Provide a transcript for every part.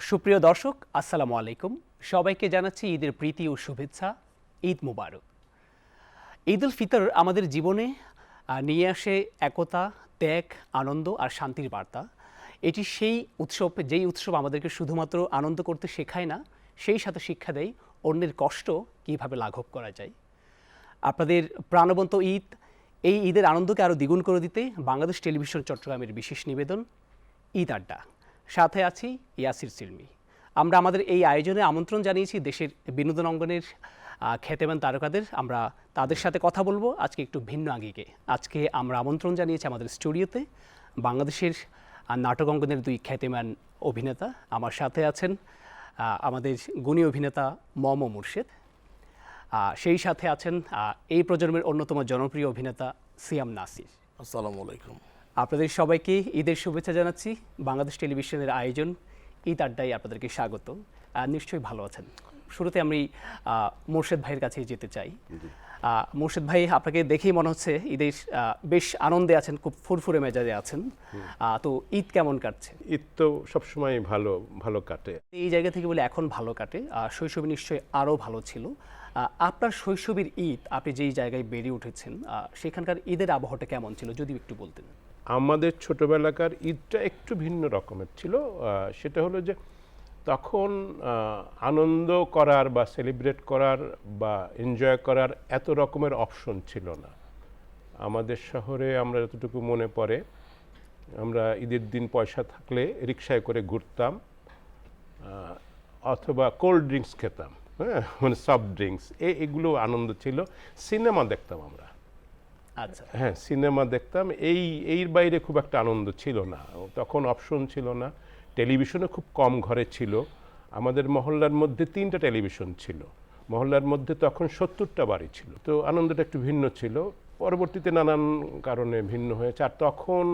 সুপ্রিয় দর্শক, আসসালামু আলাইকুম। সবাইকে জানাচ্ছি ঈদের প্রীতি ও শুভেচ্ছা। ঈদ মুবারক। ঈদ উল ফিতর আমাদের জীবনে নিয়ে আসে একতা, ত্যাগ, আনন্দ আর শান্তির বার্তা। এটি সেই উৎসব, যেই উৎসব আমাদেরকে শুধুমাত্র আনন্দ করতে শেখায় না, সেই সাথে শিক্ষা দেয় অন্যের কষ্ট কীভাবে লাঘব করা যায়। আপনাদের প্রাণবন্ত ঈদ, এই ঈদের আনন্দকে আরও দ্বিগুণ করে দিতে বাংলাদেশ টেলিভিশন চট্টগ্রামের বিশেষ নিবেদন ঈদ আড্ডা। সাথে আছি ইয়াসির সিলমি। আমরা আমাদের এই আয়োজনে আমন্ত্রণ জানিয়েছি দেশের বিনোদন অঙ্গনের খ্যাতিমান তারকাদের। আমরা তাদের সাথে কথা বলবো আজকে একটু ভিন্ন আঙ্গিকে। আজকে আমরা আমন্ত্রণ জানিয়েছি আমাদের স্টুডিওতে বাংলাদেশের নাটক অঙ্গনের দুই খ্যাতিমান অভিনেতা। আমার সাথে আছেন আমাদের গুণী অভিনেতা মম মুর্শেদ, সেই সাথে আছেন এই প্রজন্মের অন্যতম জনপ্রিয় অভিনেতা সিয়াম নাসির। আসসালামু আলাইকুম। আপনাদের সবাইকে ঈদের শুভেচ্ছা জানাচ্ছি। বাংলাদেশ টেলিভিশনের আয়োজন ঈদ আড্ডায় আপনাদেরকে স্বাগত। নিশ্চয়ই ভালো আছেন। শুরুতে আমি মোর্শেদ ভাইয়ের কাছে যেতে চাই। মোর্শেদ ভাই, আপনাকে দেখেই মনে হচ্ছে ঈদের বেশ আনন্দে আছেন, খুব ফুরফুরে মেজাজে আছেন। তো ঈদ কেমন কাটছে? ঈদ তো সবসময় ভালো কাটে। এই জায়গা থেকে বলে এখন ভালো কাটে, শৈশবে নিশ্চয়ই আরও ভালো ছিল। আপনার শৈশবের ঈদ, আপনি যেই জায়গায় বেড়ে উঠেছেন, সেখানকার ঈদের আবহাওয়াটা কেমন ছিল যদি একটু বলতেন। আমাদের ছোটবেলাকার ঈদটা একটু ভিন্ন রকমের ছিল। সেটা হলো যে তখন আনন্দ করার বা সেলিব্রেট করার বা এনজয় করার এত রকমের অপশন ছিল না। আমাদের শহরে আমরা যতটুকু মনে পড়ে, আমরা ঈদের দিন পয়সা থাকলে রিকশায় করে ঘুরতাম, অথবা কোল্ড ড্রিঙ্কস খেতাম, হ্যাঁ, মানে সফট ড্রিঙ্কস, এগুলো আনন্দ ছিল। সিনেমা দেখতাম আমরা। আচ্ছা, হ্যাঁ, সিনেমা দেখতাম। এর বাইরে খুব একটা আনন্দ ছিল না। তখন অপশন ছিল না। টেলিভিশনও খুব কম ঘরে ছিল। আমাদের মহল্লার মধ্যে 3টা টেলিভিশন ছিল। মহল্লার মধ্যে তখন 70টা বাড়ি ছিল। তো আনন্দটা একটু ভিন্ন ছিল। পরবর্তীতে নানান কারণে ভিন্ন হয়েছে। আর তখন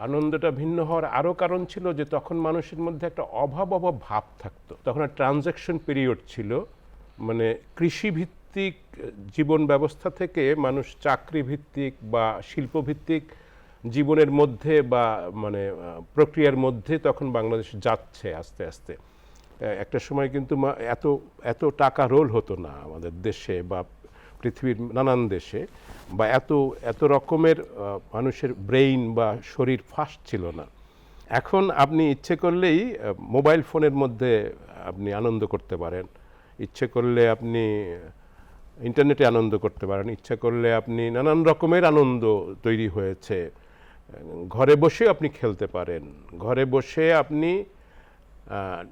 আনন্দটা ভিন্ন হওয়ার আরও কারণ ছিল যে তখন মানুষের মধ্যে একটা অভাব ভাব থাকতো। তখন ট্রানজ্যাকশন পিরিয়ড ছিল, মানে কৃষিভিত্তিক জীবন ব্যবস্থা থেকে মানুষ চাকরি ভিত্তিক বা শিল্পভিত্তিক জীবনের মধ্যে বা মানে প্রক্রিয়ার মধ্যে তখন বাংলাদেশ যাচ্ছে আস্তে আস্তে। একটা সময় কিন্তু এত টাকা রোল হতো না আমাদের দেশে বা পৃথিবীর নানান দেশে, বা এত রকমের মানুষের ব্রেইন বা শরীর ফাস্ট ছিল না। এখন আপনি ইচ্ছে করলেই মোবাইল ফোনের মধ্যে আপনি আনন্দ করতে পারেন, ইচ্ছে করলে আপনি ইন্টারনেটে আনন্দ করতে পারেন, ইচ্ছা করলে আপনি নানান রকমের আনন্দ তৈরি হয়েছে। ঘরে বসে আপনি খেলতে পারেন, ঘরে বসে আপনি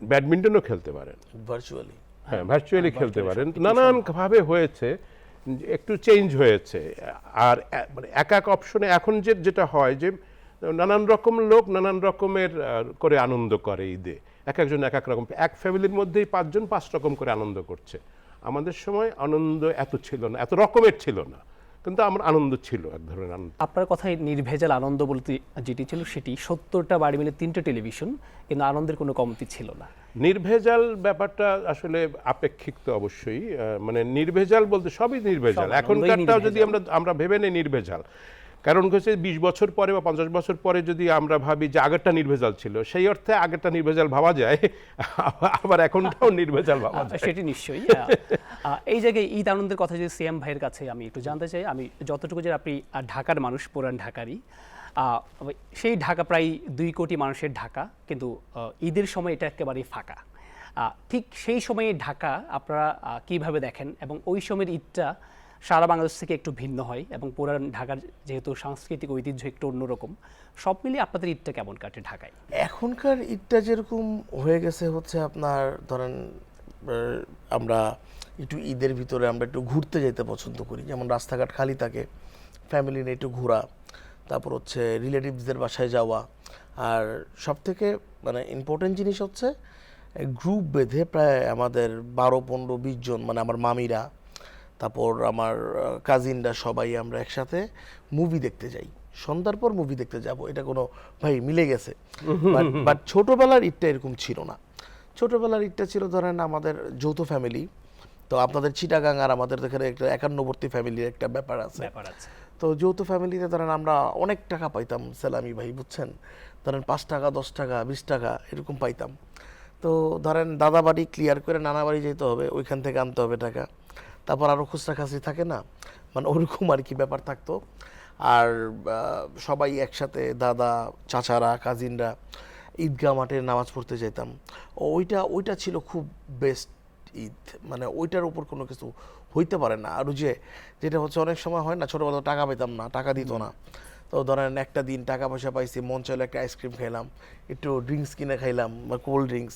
ব্যাডমিন্টনও খেলতে পারেন, ভার্চুয়ালি। হ্যাঁ, ভার্চুয়ালি খেলতে পারেন। নানানভাবে হয়েছে, একটু চেঞ্জ হয়েছে। আর মানে এক অপশনে এখন যেটা হয় যে নানান রকম লোক নানান রকমের করে আনন্দ করে ঈদে। একজন এক রকম, এক ফ্যামিলির মধ্যেই 5 জন 5 রকম করে আনন্দ করছে। আমাদের সময় আনন্দ এত ছিল না, এত রকমের ছিল না, কিন্তু আমার আনন্দ ছিল, এক ধরনের আনন্দ। আপনার কথায় নির্ভেজাল আনন্দ বলতে যেটি ছিল সেটি 70টা বাড়ি মিলে 3টে টেলিভিশন, কিন্তু আনন্দের কোনো কমতি ছিল না। নির্ভেজাল ব্যাপারটা আসলে আপেক্ষিক তো অবশ্যই। মানে নির্ভেজাল বলতে সবই নির্ভেজাল। এখনকারটাও যদি আমরা ভেবে নেই নির্ভেজাল, কারণ হচ্ছে 20 বছর পরে বা 50 বছর পরে যদি আমরা ভাবি যে আগেরটা নির্ভেজাল ছিল, সেই অর্থে আগেরটা নির্ভেজাল ভাবা যায়, আবার এখনটাও নির্ভেজাল ভাবা যায়। সেটি নিশ্চয়ই। এই জায়গায় ঈদ আনন্দের কথা যদি সিএম ভাইয়ের কাছে আমি একটু জানতে চাই। আমি যতটুকু যে আপনি ঢাকার মানুষ, পুরান ঢাকারই, সেই ঢাকা প্রায় 2 কোটি মানুষের ঢাকা, কিন্তু ঈদের সময় এটা একেবারেই ফাঁকা। ঠিক সেই সময়ে ঢাকা আপনারা কিভাবে দেখেন, এবং ওই সময়ের ঈদটা সারা বাংলাদেশ থেকে একটু ভিন্ন হয়, এবং পুরান ঢাকার যেহেতু সাংস্কৃতিক ঐতিহ্য একটু অন্যরকম, সব মিলিয়ে আপনাদের ঈদটা কেমন কাটে ঢাকায়? এখনকার ঈদটা যেরকম হয়ে গেছে হচ্ছে আপনার ধরেন, আমরা একটু ঈদের ভিতরে আমরা একটু ঘুরতে যেতে পছন্দ করি, যেমন রাস্তাঘাট খালি থাকে, ফ্যামিলি নিয়ে একটু ঘোরা, তারপর হচ্ছে রিলেটিভসদের বাসায় যাওয়া। আর সব থেকে মানে ইম্পর্টেন্ট জিনিস হচ্ছে গ্রুপ বেঁধে প্রায় আমাদের 12-15-20 জন, মানে আমার মামিরা, তারপর আমার কাজিনরা, সবাই আমরা একসাথে মুভি দেখতে যাই। সন্ধ্যার পর মুভি দেখতে যাব, এটা কোনো ভাই মিলে গেছে। বাট ছোটোবেলার ঈদটা এরকম ছিল না। ছোটোবেলার ঈদটা ছিল ধরেন আমাদের যৌথ ফ্যামিলি। তো আপনাদের চিটাগাং আর আমাদের এখানে একটা একান্নবর্তী ফ্যামিলির একটা ব্যাপার আছে। তো যৌথ ফ্যামিলিতে ধরেন আমরা অনেক টাকা পাইতাম, সেলামি ভাই, বুঝছেন। ধরেন 5 টাকা 10 টাকা 20 টাকা এরকম পাইতাম। তো ধরেন দাদা বাড়ি ক্লিয়ার করে নানা বাড়ি যেতে হবে, ওইখান থেকে আনতে হবে টাকা, তারপর আরও খুচরা খাসি থাকে না, মানে ওরকম আর কি ব্যাপার থাকতো। আর সবাই একসাথে দাদা চাচারা কাজিনরা ঈদগাহ মাঠে নামাজ পড়তে যেতাম। ওইটা ছিল খুব বেস্ট ঈদ, মানে ওইটার উপর কোনো কিছু হইতে পারে না। আর যেটা হচ্ছে অনেক সময় হয় না, ছোটোবেলা টাকা পেতাম না, টাকা দিত না, তো ধরেন একটা দিন টাকা পয়সা পাইছি, মন চাইলে একটা আইসক্রিম খাইলাম, একটু ড্রিঙ্কস কিনে খাইলাম বা কোল্ড ড্রিঙ্কস,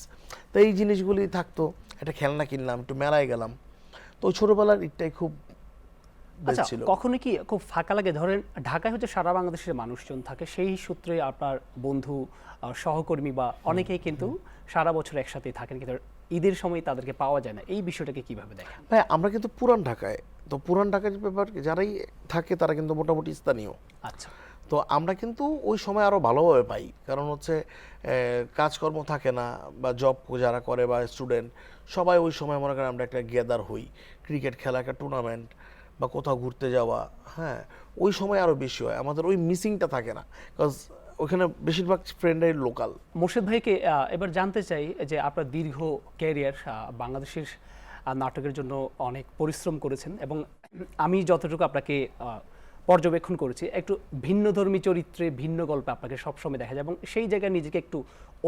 তো এই জিনিসগুলি থাকতো। একটা খেলনা কিনলাম, একটু মেলায় গেলাম। তো ওই ছোটোবেলার ঈদটাই খুব বেস্ট আচ্ছা, ছিল। কখনো কি খুব ফাঁকা লাগে? ধরেন ঢাকায় হচ্ছে সারা বাংলাদেশের মানুষজন থাকে, সেই সূত্রে আপনার বন্ধু সহকর্মী বা অনেকেই কিন্তু সারা বছর একসাথেই থাকেন, কিন্তু ঈদের সময় তাদেরকে পাওয়া যায় না। এই বিষয়টাকে কিভাবে দেখেন? ভাই আমরা কিন্তু পুরান ঢাকায়, তো পুরান ঢাকার ব্যাপার যারাই থাকে তারা কিন্তু মোটামুটি স্থানীয়। আচ্ছা, তো আমরা কিন্তু ওই সময় আরও ভালোভাবে পাই, কারণ হচ্ছে কাজকর্ম থাকে না, বা জব যারা করে বা স্টুডেন্ট সবাই ওই সময় মনে করেন আমরা একটা গ্যাদার হই, ক্রিকেট খেলা, একটা টুর্নামেন্ট বা কোথাও ঘুরতে যাওয়া, হ্যাঁ ওই সময় আরও বেশি হয়, আমাদের ওই মিসিংটা থাকে না, বিকজ ওখানে বেশিরভাগ ফ্রেন্ডরাই লোকাল। মোর্শেদ ভাইকে এবার জানতে চাই যে আপনার দীর্ঘ ক্যারিয়ার বাংলাদেশের নাটকের জন্য অনেক পরিশ্রম করেছেন, এবং আমি যতটুকু আপনাকে পর্যবেক্ষণ করেছি একটু ভিন্নধর্মী চরিত্রে ভিন্ন গল্পে আপনাকে সবসময় দেখা যায়, এবং সেই জায়গায় নিজেকে একটু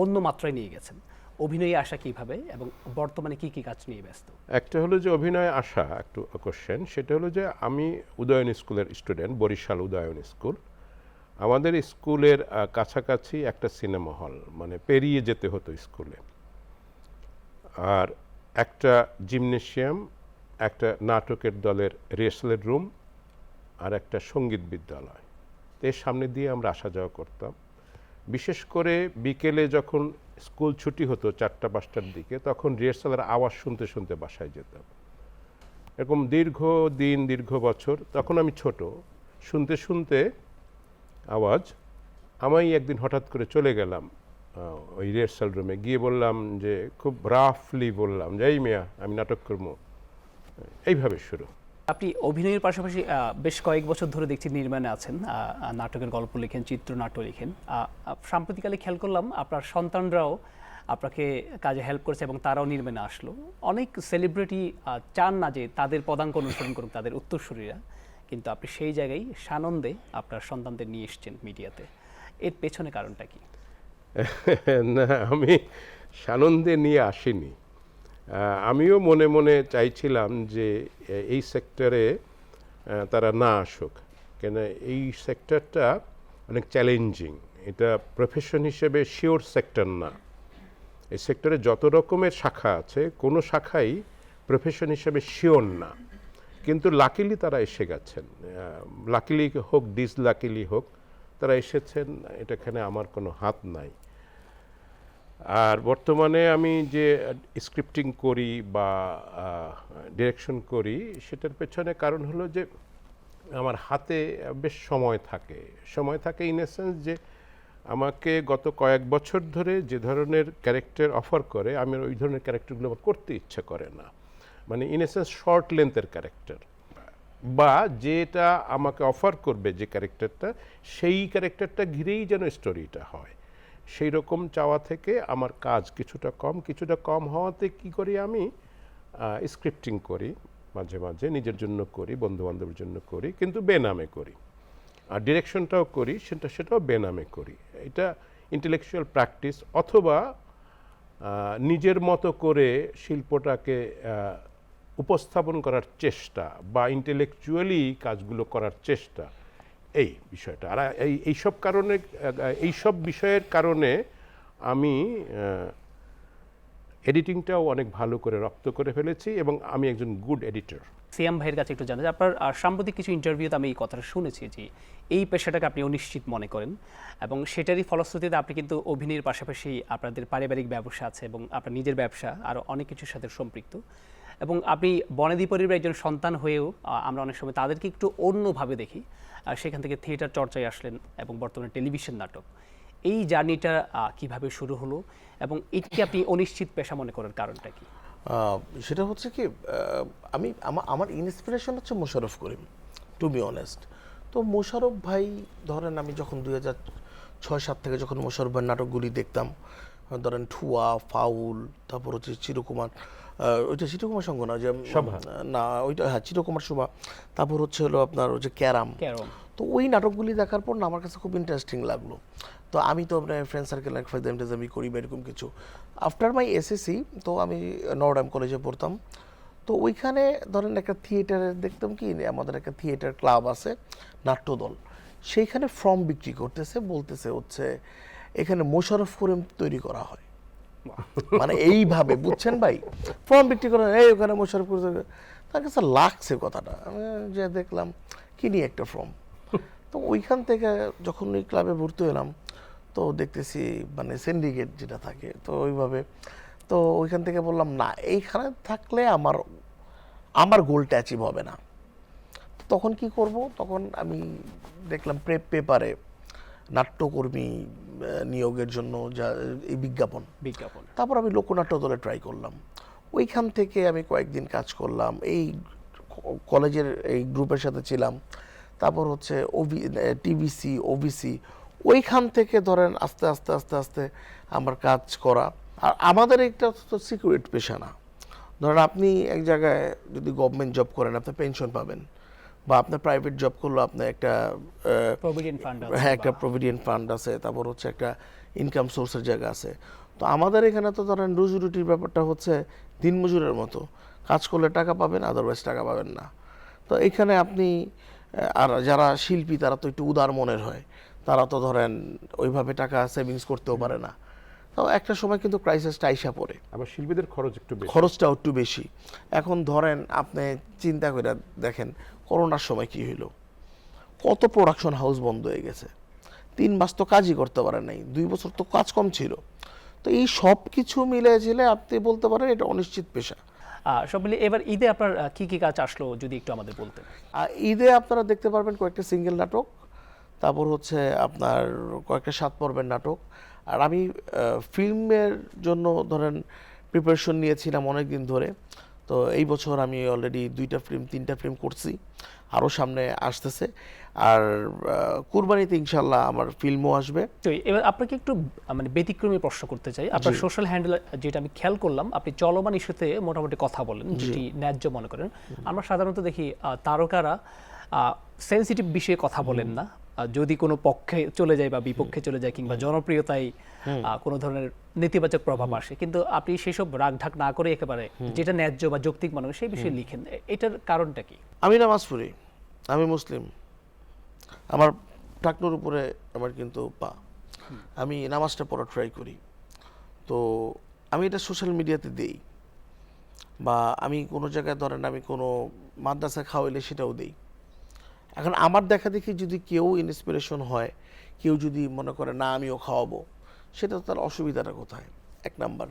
অন্য মাত্রায় নিয়ে গেছেন। অভিনয়ে আসা কিভাবে এবং বর্তমানে কি কি কাজ নিয়ে ব্যস্ত? একটা হলো যে অভিনয়ে আসা একটু কোশ্চেন, সেটা হলো যে আমি উদয়ন স্কুলের স্টুডেন্ট, বরিশাল উদয়ন স্কুল। আমাদের স্কুলের কাছাকাছি একটা সিনেমা হল, মানে পেরিয়ে যেতে হতো স্কুলে, আর একটা জিমনেশিয়াম, একটা নাটকের দলের রিহার্সালের রুম, আর একটা সঙ্গীত বিদ্যালয়। এর সামনে দিয়ে আমরা আসা যাওয়া করতাম। বিশেষ করে বিকেলে যখন স্কুল ছুটি হতো 4টা-5টার দিকে, তখন রিহার্সালের আওয়াজ শুনতে শুনতে বাসায় যেতাম। এরকম দীর্ঘ দিন দীর্ঘ বছর, তখন আমি ছোট, শুনতে শুনতে আওয়াজ, আমি একদিন হঠাৎ করে চলে গেলাম ওই রিহার্সাল রুমে, গিয়ে বললাম যে, খুব রাফলি বললাম যে, এই মিয়া আমি নাটক করবো। এইভাবে শুরু। আপনি অভিনয়ের পাশাপাশি বেশ কয়েক বছর ধরে দেখছি নির্মাণে আছেন, নাটকের গল্প লেখেন, চিত্রনাট্য লেখেন। সাম্প্রতিককালে খেয়াল করলাম আপনার সন্তানরাও আপনাকে কাজে হেল্প করেছে এবং তারাও নির্মাণে আসলো। অনেক সেলিব্রিটি চান না যে তাদের পদাঙ্ক অনুসরণ করুক তাদের উত্তরসূরিরা, কিন্তু আপনি সেই জায়গায় সানন্দে আপনার সন্তানদের নিয়ে এসছেন মিডিয়াতে। এর পেছনে কারণটা কি? না, আমি সানন্দে নিয়ে আসিনি। আমিও মনে মনে চাইছিলাম যে এই সেক্টরে তারা না আসুক, কেন এই সেক্টরটা অনেক চ্যালেঞ্জিং। এটা প্রফেশন হিসেবে শিওর সেক্টর না। এই সেক্টরে যত রকমের শাখা আছে, কোনো শাখাই প্রফেশন হিসেবে শিওর না, কিন্তু লাকিলি তারা এসে গেছেন। লাকিলি হোক ডিসলাকিলি হোক, তারা এসেছেন, এটাখানে আমার কোনো হাত নাই। আর বর্তমানে আমি যে স্ক্রিপ্টিং করি বা ডিরেকশন করি, সেটার পেছনে কারণ হলো যে আমার হাতে বেশ সময় থাকে ইন এ সেন্স যে আমাকে গত কয়েক বছর ধরে যে ধরনের ক্যারেক্টার অফার করে, আমি ওই ধরনের ক্যারেক্টারগুলো আমার করতে ইচ্ছে করে না। মানে ইন এ সেন্স শর্ট লেন্থের ক্যারেক্টার, বা যেটা আমাকে অফার করবে যে ক্যারেক্টারটা, সেই ক্যারেক্টারটা ঘিরেই যেন স্টোরিটা হয়, সেই রকম চাওয়া থেকে আমার কাজ কিছুটা কম হওয়াতে কি করি, আমি স্ক্রিপ্টিং করি, মাঝে মাঝে নিজের জন্য করি, বন্ধুবান্ধবের জন্য করি, কিন্তু বেনামে করি। আর ডিরেকশনটাও করি, সেটাও বেনামে করি। এটা ইন্টেলেকচুয়াল প্র্যাকটিস, অথবা নিজের মতো করে শিল্পটাকে উপস্থাপন করার চেষ্টা, বা ইন্টেলেকচুয়ালি কাজগুলো করার চেষ্টা, এই বিষয়টা। আর এইসব বিষয়ের কারণে আমি এডিটিংটাও অনেক ভালো করে রপ্ত করে ফেলেছি, এবং আমি একজন গুড এডিটর। সিয়াম ভাইয়ের কাছে একটু জানা যায়, আপনার সাম্প্রতিক কিছু ইন্টারভিউতে আমি এই কথাটা শুনেছি যে এই পেশাটাকে আপনি অনিশ্চিত মনে করেন, এবং সেটারই ফলশ্রুতিতে আপনি কিন্তু অভিনয়ের পাশাপাশি আপনাদের পারিবারিক ব্যবসা আছে এবং আপনার নিজের ব্যবসা, আরও অনেক কিছুর সাথে সম্পৃক্ত। এবং আপনি বনেদি পরিবারের একজন সন্তান হয়েও আমরা অনেক সময় তাদেরকে একটু অন্যভাবে দেখি, আর সেখান থেকে থিয়েটার চর্চায় আসলেন এবং বর্তমানে টেলিভিশন নাটক। এই জার্নিটা কিভাবে শুরু হলো, এবং এটিকে আপনি অনিশ্চিত পেশা মনে করার কারণটা কি? সেটা হচ্ছে কি, আমার ইন্সপিরেশন হচ্ছে Mosharraf Karim, two be honest. তো মোশাররফ ভাই, ধরেন আমি যখন 6-7 থেকে যখন মোশাররফ ভাইয়ের নাটকগুলি দেখতাম, ধরেন ঠুয়া, ফাউল, তারপর হচ্ছে চিরকুমার, ওইটা চিরকুমার সঙ্গ না যে শোভা। না ওইটা, হ্যাঁ চিরকুমার শোভা, তারপর হচ্ছে হলো আপনার ওই যে ক্যারাম। ক্যারম। তো ওই নাটকগুলি দেখার পর না আমার কাছে খুব ইন্টারেস্টিং লাগলো। তো আমি তো আপনার ফ্রেন্ড সার্কেল এক ফাইদাম টেজামি করি বা এরকম কিছু। আফটার মাই এসএসসি তো আমি নর্ডাম কলেজে পড়তাম। তো ওইখানে ধরেন একটা থিয়েটারে দেখতাম কি, আমাদের একটা থিয়েটার ক্লাব আছে, নাট্যদল, সেইখানে ফর্ম বিক্রি করতেছে, বলতেছে হচ্ছে এখানে মোশাররফ করিম তৈরি করা হয়। মানে এইভাবে, বুঝছেন ভাই, ফর্ম বিক্রি করেন, এই ওখানে মোশাররফ করিম, তার কাছে লাগছে কথাটা। আমি যে দেখলাম কিনি একটা ফর্ম। তো ওইখান থেকে যখন ওই ক্লাবে ভর্তি হলাম, তো দেখতেছি মানে সিন্ডিকেট যেটা থাকে, তো ওইভাবে, তো ওইখান থেকে বললাম না, এইখানে থাকলে আমার গোলটা অ্যাচিভ হবে না। তখন কি করব, তখন আমি দেখলাম পেপারে নাট্যকর্মী নিয়োগের জন্য যা এই বিজ্ঞাপন। তারপর আমি লোকনাট্য দলে ট্রাই করলাম। ওইখান থেকে আমি কয়েকদিন কাজ করলাম, এই কলেজের এই গ্রুপের সাথে ছিলাম। তারপর হচ্ছে টিবিসি, ওবিসি, ওইখান থেকে ধরেন আস্তে আস্তে আস্তে আস্তে আমার কাজ করা। আর আমাদের একটা তো সিকিউরিট পেশা না। ধরেন আপনি এক জায়গায় যদি গভর্নমেন্ট জব করেন, আপনি পেনশন পাবেন, বা আপনার প্রাইভেট জব করলে আপনার একটা প্রভিডেন্ট ফান্ড আছে, হ্যাঁ একটা প্রভিডেন্ট ফান্ড আছে, তারপর হচ্ছে একটা ইনকাম সোর্সের জায়গা আছে। তো আমাদের এখানে তো ধরেন রুজি রুটির ব্যাপারটা হচ্ছে দিনমজুরের মতো, কাজ করলে টাকা পাবেন, আদারওয়াইজ টাকা পাবেন না। তো এখানে আপনি আর যারা শিল্পী তারা তো একটু উদার মনের হয়, তারা তো ধরেন ওইভাবে টাকা সেভিংস করতেও পারে না। তো একটা সময় কিন্তু ক্রাইসিসটা আইসা পড়ে, আবার শিল্পীদের খরচ একটু বেশি। খরচটাও একটু বেশি। এখন ধরেন আপনি চিন্তা করে দেখেন করোনার সময় কি হইলো, কত প্রোডাকশন হাউস বন্ধ হয়ে গেছে, 3 মাস তো কাজই করতে পারে নাই, 2 বছর তো কাজ কম ছিল। তো এই সব কিছু মিলে ঝিলে আপনি বলতে পারেন এটা অনিশ্চিত পেশা। সব মিলিয়ে এবার ঈদে আপনার কি কি কাজ আসলো যদি একটু আমাদের বলতেন। আর ঈদে আপনারা দেখতে পারবেন কয়েকটা সিঙ্গেল নাটক, তারপর হচ্ছে আপনার কয়েকটা 7 পর্বের নাটক। আর আমি ফিল্মের জন্য ধরেন প্রিপারেশন নিয়েছিলাম অনেক দিন ধরে। তো এই বছর আমি অলরেডি 2টা ফিল্ম 3টা ফিল্ম করছি, আরও সামনে আসতেছে। আর কুরবানিতে ইনশাল্লাহ আমার ফিল্মও আসবে। তো এবার আপনাকে একটু মানে ব্যতিক্রমী প্রশ্ন করতে চাই। আপনার সোশ্যাল হ্যান্ডেল যেটা আমি খেয়াল করলাম, আপনি চলমান ইস্যুতে মোটামুটি কথা বলেন, যেটি ন্যায্য মনে করেন। আমরা সাধারণত দেখি তারকারা সেনসিটিভ বিষয়ে কথা বলেন না, যদি কোনো পক্ষে চলে যায় বা বিপক্ষে চলে যায় কিংবা জনপ্রিয়তায় কোনো ধরনের নেতিবাচক প্রভাব আসে, কিন্তু আপনি সেসব রাগঢাক না করে একেবারে যেটা ন্যায্য বা যৌক্তিক মনে হয় সেই বিষয়ে লিখেন। এটার কারণটা কি? আমি নামাজ পড়ি, আমি মুসলিম, আমার টাকনুর উপরে আমার কিন্তু পা, আমি নামাজটা পড়া ট্রাই করি। তো আমি এটা সোশ্যাল মিডিয়াতে দেই, বা আমি কোনো জায়গায় ধরেন আমি কোনো মাদ্রাসা খাওয়াইলে সেটাও দেই। এখন আমার দেখা দেখি যদি কেউ ইন্সপিরেশন হয়, কেউ যদি মনে করে না আমিও খাওয়াবো, সেটা তো তার অসুবিধাটা কোথায়, 1 নাম্বার।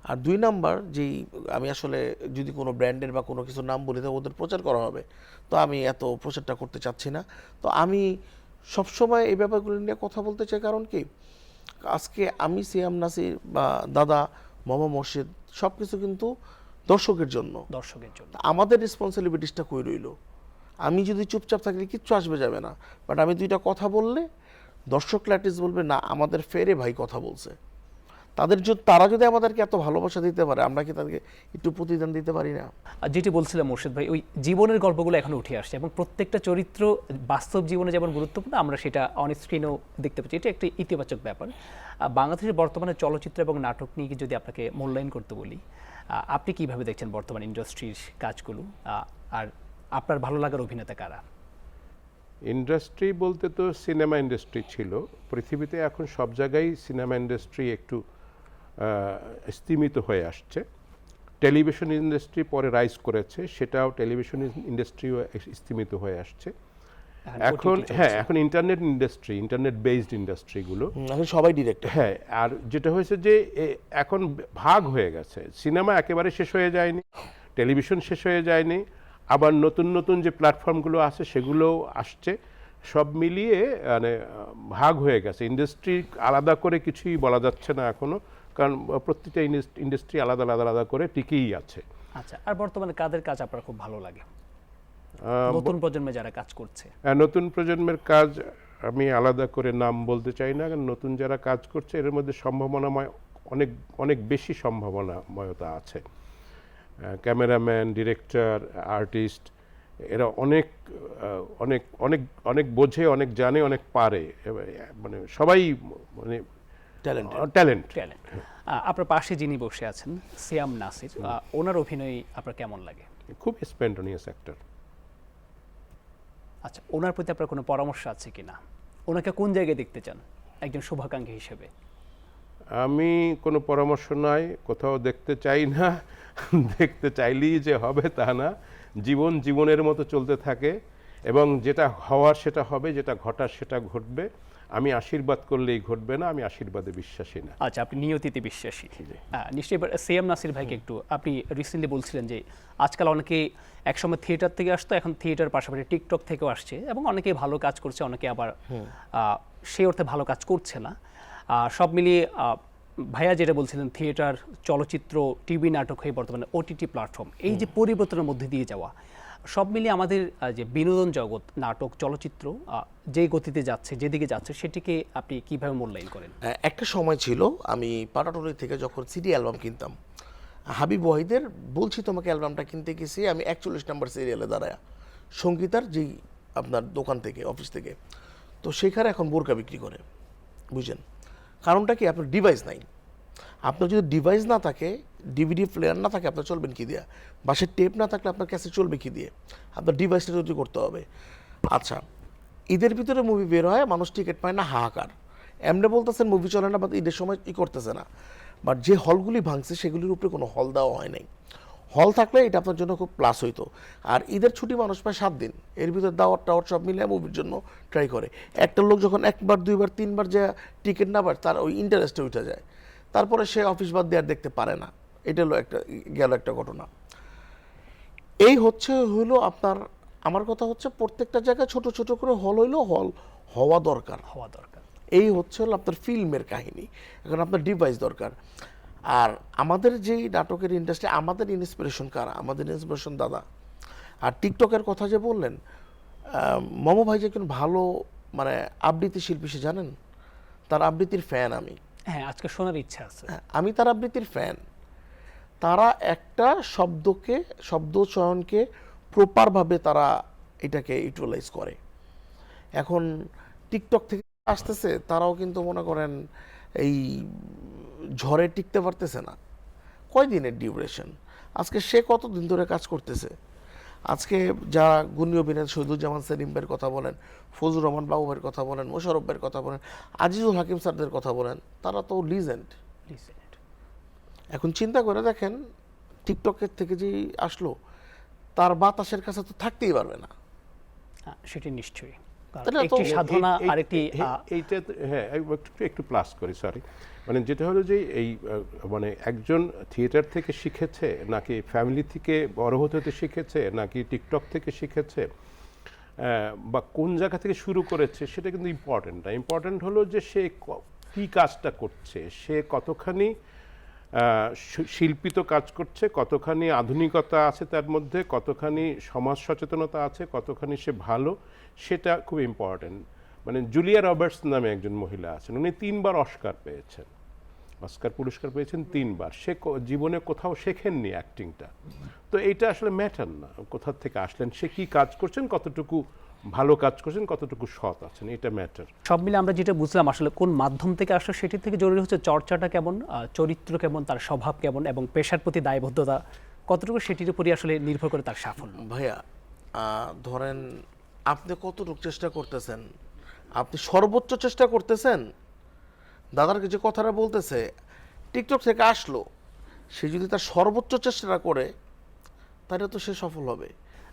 আর 2 নাম্বার, যেই আমি আসলে যদি কোনো ব্র্যান্ডের বা কোনো কিছুর নাম বলি তো ওদের প্রচার করা হবে, তো আমি এত প্রচারটা করতে চাচ্ছি না। তো আমি সবসময় এই ব্যাপারগুলো নিয়ে কথা বলতে চাই, কারণ কি আজকে আমি সিয়াম নাসির বা দাদা মামা মসজিদ সব কিছু কিন্তু দর্শকের জন্য। আমাদের রেসপন্সিবিলিটিসটা কই রইল? আমি যদি চুপচাপ থাকলে কিচ্ছু আসবে যাবে না, বাট আমি 2টা কথা বললে দর্শকরা অ্যাটলিস্ট বলবে না আমাদের ফেরে ভাই কথা বলছে। তারা যদি আমাদেরকে এত ভালোবাসা দিতে পারে, আমরা কি তাদেরকে একটু প্রতিদান দিতে পারি না? আর যেটি বলছিলাম মোর্শেদ ভাই, ওই জীবনের গল্পগুলো এখন উঠে আসছে এবং প্রত্যেকটা চরিত্র বাস্তব জীবনে যেমন গুরুত্বপূর্ণ, আমরা সেটা অন স্ক্রিনেও দেখতে পাচ্ছি। এটা একটি ইতিবাচক ব্যাপার। বাংলাদেশের বর্তমানে চলচ্চিত্র এবং নাটক নিয়ে যদি আপনাকে মূল্যায়ন করতে বলি, আপনি কিভাবে দেখছেন বর্তমান ইন্ডাস্ট্রির কাজগুলো, আর আপনার ভালো লাগার অভিনেতা কারা? ইন্ডাস্ট্রি বলতে তো সিনেমা ইন্ডাস্ট্রি ছিল, পৃথিবীতে এখন সব জায়গায় সিনেমা ইন্ডাস্ট্রি একটু স্তিমিত হয়ে আসছে। টেলিভিশন ইন্ডাস্ট্রি পরে রাইজ করেছে, সেটাও টেলিভিশন ইন্ডাস্ট্রিও স্তিমিত হয়ে আসছে। এখন এখন ইন্টারনেট ইন্ডাস্ট্রি, ইন্টারনেট বেসড ইন্ডাস্ট্রিগুলো এখন সবাই ডিরেক্টর। হ্যাঁ, আর যেটা হয়েছে যে এখন ভাগ হয়ে গেছে, সিনেমা একেবারে শেষ হয়ে যায়নি, টেলিভিশন শেষ হয়ে যায়নি, আবার নতুন নতুন যে প্ল্যাটফর্মগুলো আছে সেগুলোও আসছে, সব মিলিয়ে মানে ভাগ হয়ে গেছে। ইন্ডাস্ট্রি আলাদা করে কিছুই বলা যাচ্ছে না এখনো, কারণ প্রত্যেকটা ইন্ডাস্ট্রি আলাদা আলাদা আলাদা করে টিকেই আছে। আচ্ছা, আর বর্তমানে কাদের কাজ আপনার খুব ভালো লাগে, নতুন প্রজন্মে যারা কাজ করছে? নতুন প্রজন্মের কাজ আমি আলাদা করে নাম বলতে চাই না, কারণ নতুন যারা কাজ করছে এর মধ্যে সম্ভাবনাময় অনেক অনেক বেশি সম্ভাবনাময়তা আছে। ক্যামেরাম্যান, ডিরেক্টর, আর্টিস্ট, এরা অনেক অনেক অনেক অনেক বোঝে, অনেক জানে, অনেক পারে, মানে সবাই মানে ট্যালেন্ট। ট্যালেন্ট। আপনার পাশে যিনি বসে আছেন সিয়াম নাসির, ওনার অভিনয় আপনার কেমন লাগে? খুব স্পন্টেনিয়াস অ্যাক্টর। আচ্ছা, ওনার প্রতি আপনার কোনো পরামর্শ আছে কিনা? ওনাকে কোন জায়গায় দেখতে চান একজন শুভাকাঙ্ক্ষী হিসেবে? আমি কোনো পরামর্শ নাই, কোথাও দেখতে চাই না। দেখতে চাইলেই যে হবে তা না। জীবন জীবনের মতো চলতে থাকে, এবং যেটা হওয়ার সেটা হবে, যেটা ঘটার সেটা ঘটবে। আমি আশীর্বাদ করলেই ঘটবে না, আমি আশীর্বাদে বিশ্বাসী না। আচ্ছা, আপনি নিয়তিতে বিশ্বাসী। নিশ্চয়ই। এবার সিয়াম নাসির ভাইকে একটু, আপনি রিসেন্টলি বলছিলেন যে আজকাল অনেকে একসময় থিয়েটার থেকে আসতো, এখন থিয়েটার পাশাপাশি টিকটক থেকেও আসছে, এবং অনেকে ভালো কাজ করছে, অনেকে আবার সেই অর্থে ভালো কাজ করছে না। সব মিলিয়ে ভাইয়া যেটা বলছিলেন, থিয়েটার, চলচ্চিত্র, টিভি নাটক হয়ে বর্তমানে ওটিটি প্ল্যাটফর্ম, এই যে পরিবর্তনের মধ্যে দিয়ে যাওয়া, সব মিলিয়ে আমাদের যে বিনোদন জগৎ, নাটক, চলচ্চিত্র যে গতিতে যাচ্ছে, যেদিকে যাচ্ছে, সেটিকে আপনি কিভাবে মূল্যায়ন করেন? একটা সময় ছিল আমি পাটাটলি থেকে যখন সিডি অ্যালবাম কিনতাম, হাবিব ওয়াহিদের বলছি তোমাকে অ্যালবামটা কিনতে গেছি আমি 41 নম্বর সিরিয়ালে দাঁড়ায়, সঙ্গীতার যেই আপনার দোকান থেকে, অফিস থেকে। তো সেখানে এখন বোরকা বিক্রি করে, বুঝছেন? কারণটা কি? আপনার ডিভাইস নাই। আপনার যদি ডিভাইস না থাকে, ডিভিডি প্লেয়ার না থাকে, আপনার চলবেন কি দিয়ে? বাসের টেপ না থাকলে আপনার কাছে চলবে কি দিয়ে? আপনার ডিভাইসটা তৈরি করতে হবে। আচ্ছা, ঈদের ভিতরে মুভি বের হয়, মানুষ টিকিট পায় না, হাহাকার। এমনি বলতেছেন মুভি চলে না, বা ঈদের সময় করতেছে না, বাট যে হলগুলি ভাঙছে সেগুলির উপরে কোনো হল দেওয়া হয় নাই। হল থাকলে এটা আপনার জন্য খুব প্লাস হইতো। আর ঈদের ছুটি মানুষ পায় 7 দিন, এর ভিতরে দাওয়াত টাওয়াত সব মিলে মুভির জন্য ট্রাই করে। একটা লোক যখন 1বার 2বার 3বার যে টিকিট না পায়, তার ওই ইন্টারেস্টে উঠে যায়, তারপরে সে অফিস বাদ দিয়ে আর দেখতে পারে না। এটা হলো একটা ঘটনা। এই হলো আপনার, আমার কথা হচ্ছে প্রত্যেকটা জায়গায় ছোট ছোট করে হল হল হওয়া দরকার। এই হলো আপনার ফিল্মের কাহিনী। এখন আপনার ডিভাইস দরকার। আর আমাদের যেই নাটকের ইন্ডাস্ট্রি, আমাদের ইন্সপিরেশন কারা? আমাদের ইন্সপিরেশন দাদা। আর টিকটকের কথা যে বললেন, মমো ভাই যে একজন ভালো মানে আবৃত্তি শিল্পী, সে জানেন? তার আবৃত্তির ফ্যান আমি। হ্যাঁ, আজকে শোনার ইচ্ছা আছে। আমি তার আবৃত্তির ফ্যান। তারা একটা শব্দ চয়নকে প্রপারভাবে তারা এটাকে ইউটিলাইজ করে। এখন টিকটক থেকে আসতেছে, তারাও কিন্তু মনে করেন এই ঝড়ে টিকতে পারতেছে না। কয়দিনের ডিউরেশন? আজকে সে কতদিন ধরে কাজ করতেছে? আজকে যারা গুণী অভিনেতা, শহীদুজ্জামান সেলিম ভাইয়ের কথা বলেন, ফজলুর রহমান বাবু ভাইয়ের কথা বলেন, মোশাররফ ভাইয়ের কথা বলেন, আজিজুল হাকিম স্যারদের কথা বলেন, তারা তো লিজেন্ড। এখন চিন্তা করে দেখেন, টিকটকের থেকে যে আসলো, তার বাতাসের কাছে তো থাকতেই পারবে না। সেটি নিশ্চয়ই একটি সাধনা। আরেকটি এইটা হ্যাঁ, একটু প্লাস করি, সরি। মানে যেটা হলো যে এই মানে একজন থিয়েটার থেকে শিখেছে, নাকি ফ্যামিলি থেকে বড় হতে হতে শিখেছে, নাকি টিকটক থেকে শিখেছে, বা কোন জায়গা থেকে শুরু করেছে, সেটা কিন্তু ইম্পর্টেন্ট না। ইম্পর্টেন্ট হলো যে সে কী কাজটা করছে, সে কতখানি শিল্পিত কাজ করছে, কতখানি আধুনিকতা আছে তার মধ্যে, কতখানি সমাজ সচেতনতা আছে, কতখানি সে ভালো, সেটা খুব ইম্পর্টেন্ট। মানে জুলিয়া রবার্টস নামে একজন মহিলা আছেন, উনি 3বার অস্কার পেয়েছেন, অস্কার পুরস্কার পেয়েছেন 3বার। সে জীবনে কোথাও শেখেননি অ্যাক্টিংটা। তো এইটা আসলে ম্যাটার না কোথা থেকে আসলেন, সে কি কাজ করছেন, কতটুকু ভালো কাজ করছেন, কতটুকু সৎ আছেন, এটা ম্যাটার। সব মিলে আমরা যেটা বুঝলাম, আসলে কোন মাধ্যম থেকে আসলে সেটি থেকে জরুরি হচ্ছে চর্চাটা কেমন, চরিত্র কেমন, তার স্বভাব কেমন, এবং পেশার প্রতি দায়বদ্ধতা কতটুকু, সেটির উপরই আসলে নির্ভর করে তার সাফল্য। ভাইয়া ধরেন, আপনি কতটুকু চেষ্টা করতেছেন? আপনি সর্বোচ্চ চেষ্টা করতেছেন। দাদার যে কথাটা বলতেছে, টিকটক থেকে আসলো, সে যদি তার সর্বোচ্চ চেষ্টাটা করে, তাহলে তো সে সফল হবে।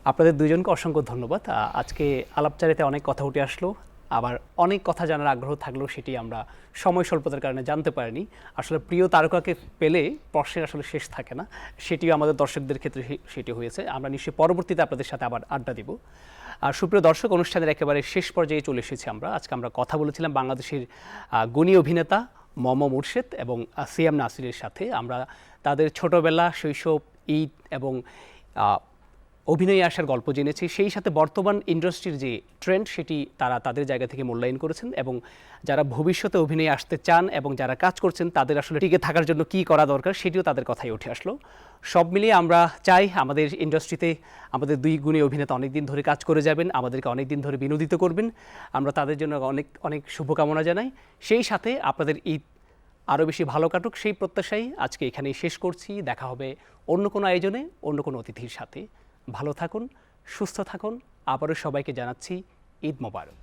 আপনাদের দুইজনকে অসংখ্য ধন্যবাদ। আজকে আলাপচারিতে অনেক কথা উঠে আসলো, আবার অনেক কথা জানার আগ্রহ থাকলেও সেটি আমরা সময় স্বল্পতার কারণে জানতে পারিনি। আসলে প্রিয় তারকাকে পেলে প্রশ্নের আসলে শেষ থাকে না, সেটিও আমাদের দর্শকদের ক্ষেত্রে সেটি হয়েছে। আমরা নিশ্চয়ই পরবর্তীতে আপনাদের সাথে আবার আড্ডা দিব। আর সুপ্রিয় দর্শক, অনুষ্ঠানের একেবারে শেষ পর্যায়ে চলে এসেছি আমরা। আজকে আমরা কথা বলেছিলাম বাংলাদেশের গুণী অভিনেতা মম মুর্শেদ এবং সিয়াম নাসিরের সাথে। আমরা তাদের ছোটবেলা, শৈশব, ঈদ এবং অভিনয়ে আসার গল্প জেনেছি, সেই সাথে বর্তমান ইন্ডাস্ট্রির যে ট্রেন্ড সেটি তারা তাদের জায়গা থেকে মূল্যায়ন করেছেন, এবং যারা ভবিষ্যতে অভিনয়ে আসতে চান এবং যারা কাজ করছেন তাদের আসলে টিকে থাকার জন্য কী করা দরকার সেটিও তাদের কথাই উঠে আসলো। সব মিলিয়ে আমরা চাই আমাদের ইন্ডাস্ট্রিতে আমাদের দুই গুণী অভিনেতা অনেক দিন ধরে কাজ করে যাবেন, আমাদেরকে অনেক দিন ধরে বিনোদিত করবেন। আমরা তাদের জন্য অনেক অনেক শুভকামনা জানাই। সেই সাথে আপনাদের ঈদ আরও বেশি ভালো কাটুক সেই প্রত্যাশাই আজকে এখানেই শেষ করছি। দেখা হবে অন্য কোনো আয়োজনে অন্য কোনো অতিথির সাথে। ভালো থাকুন, সুস্থ থাকুন। আবারও সবাইকে জানাচ্ছি ঈদ মোবারক।